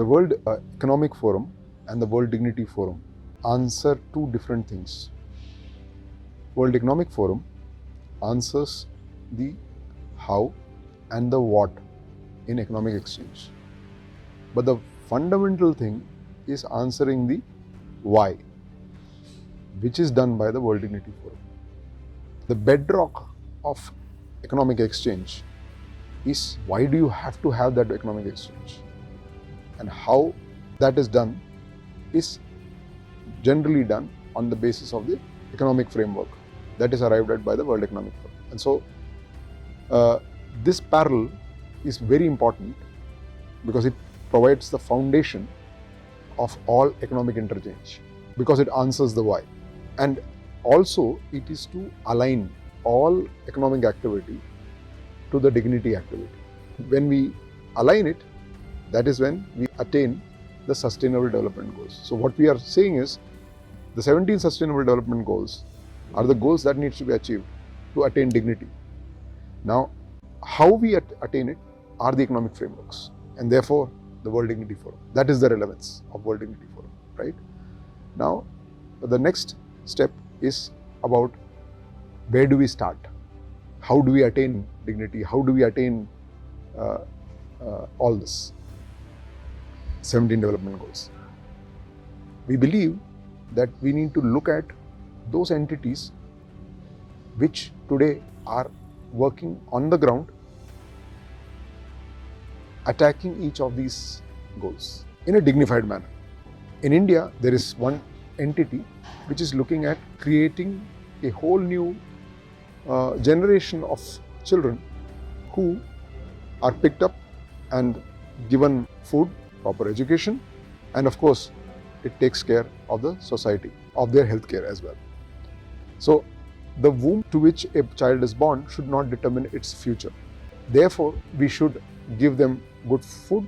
The World Economic Forum and the World Dignity Forum answer two different things. World Economic Forum answers the how and the what in economic exchange. But the fundamental thing is answering the why, which is done by the World Dignity Forum. The bedrock of economic exchange is why do you have to have that economic exchange? And how that is done is generally done on the basis of the economic framework that is arrived at by the World Economic Forum. And so this parallel is very important because it provides the foundation of all economic interchange, because it answers the why. And also it is to align all economic activity to the dignity activity. When we align it, that is when we attain the Sustainable Development Goals. So what we are saying is the 17 Sustainable Development Goals are the goals that needs to be achieved to attain dignity. Now, how we attain it are the economic frameworks, and therefore the World Dignity Forum. That is the relevance of World Dignity Forum, right? Now, the next step is about where do we start? How do we attain dignity? How do we attain all this? 17 development goals. We believe that we need to look at those entities which today are working on the ground, attacking each of these goals in a dignified manner. In India, there is one entity which is looking at creating a whole new generation of children who are picked up and given food, proper education, and of course, it takes care of the society, of their health care as well. So, the womb to which a child is born should not determine its future. Therefore, we should give them good food,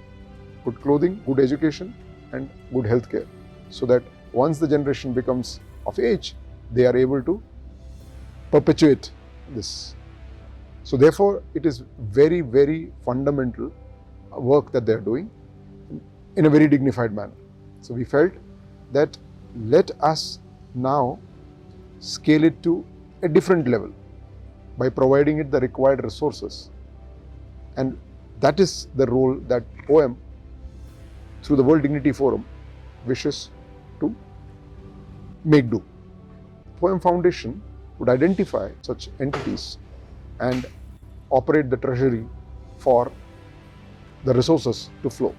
good clothing, good education, and good health care, so that once the generation becomes of age, they are able to perpetuate this. So therefore, it is very, very fundamental work that they are doing in a very dignified manner. So we felt that let us now scale it to a different level by providing it the required resources. And that is the role that OM, through the World Dignity Forum, wishes to make do. OM Foundation would identify such entities and operate the treasury for the resources to flow.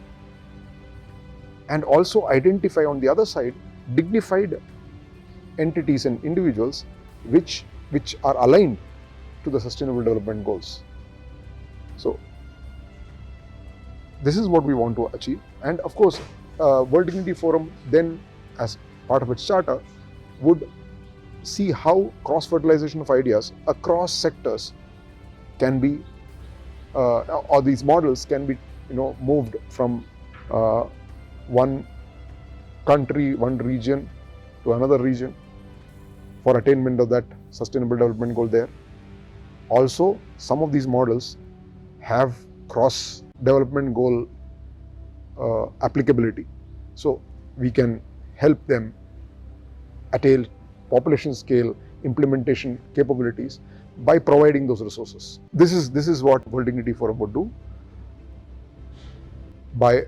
And also identify on the other side dignified entities and individuals which are aligned to the Sustainable Development Goals. So this is what we want to achieve. And of course, World Dignity Forum then, as part of its charter, would see how cross-fertilization of ideas across sectors can be, or these models can be, moved from one country, one region to another region for attainment of that Sustainable Development Goal there. Also, some of these models have cross-development goal applicability. So we can help them attain population scale implementation capabilities by providing those resources. This is what World Dignity Forum would do by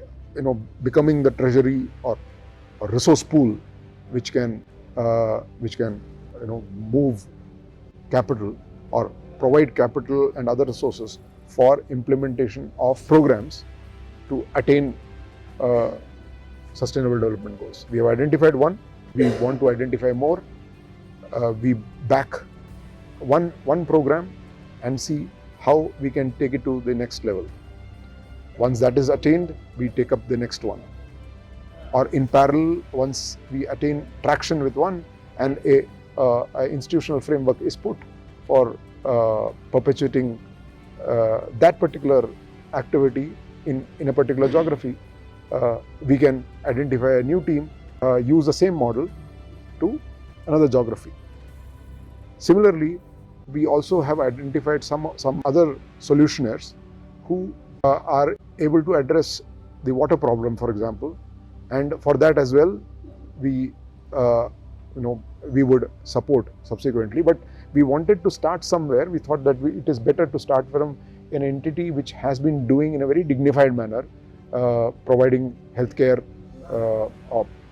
becoming the treasury or a resource pool which can move capital or provide capital and other resources for implementation of programs to attain Sustainable Development Goals. We have identified one. We want to identify more. We back one program and see how we can take it to the next level. Once that is attained, we take up the next one. Or in parallel, once we attain traction with one and a institutional framework is put for perpetuating that particular activity in a particular geography, we can identify a new team, use the same model to another geography. Similarly, we also have identified some other solutionaries who are able to address the water problem, for example, and for that as well, we we would support subsequently. But we wanted to start somewhere. We thought that it is better to start from an entity which has been doing in a very dignified manner, providing healthcare,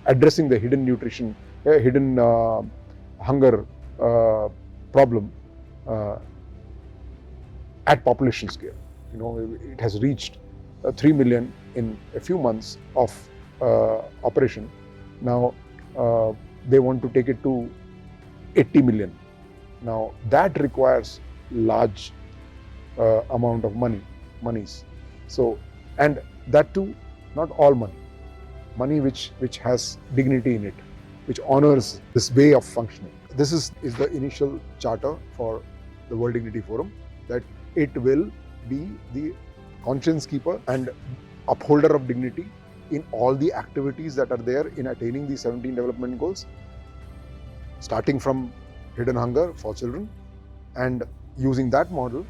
addressing the hidden nutrition, hidden hunger problem at population scale. It has reached 3 million in a few months of operation. Now they want to take it to 80 million. Now that requires large amount of monies. So, and that too, not all money which has dignity in it, which honors this way of functioning. This is the initial charter for the World Dignity Forum, that it will be the conscience keeper and upholder of dignity in all the activities that are there in attaining the 17 development goals, starting from hidden hunger for children, and using that model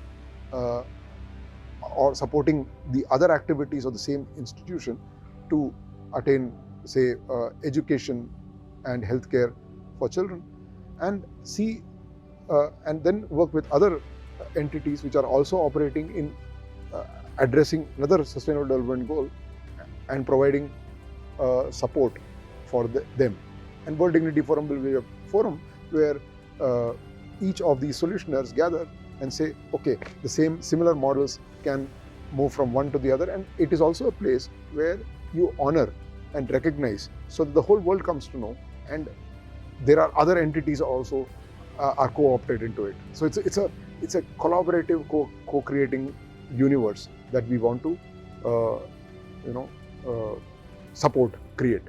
or supporting the other activities of the same institution to attain, say, education and healthcare for children, and and then work with other entities which are also operating in addressing another sustainable development goal and providing support for them. And World Dignity Forum will be a forum where each of these solutionaries gather and say, okay, the similar models can move from one to the other, and it is also a place where you honor and recognize, so that the whole world comes to know, and there are other entities also are co-opted into it. So it's a collaborative, co-creating universe that we want to support, create.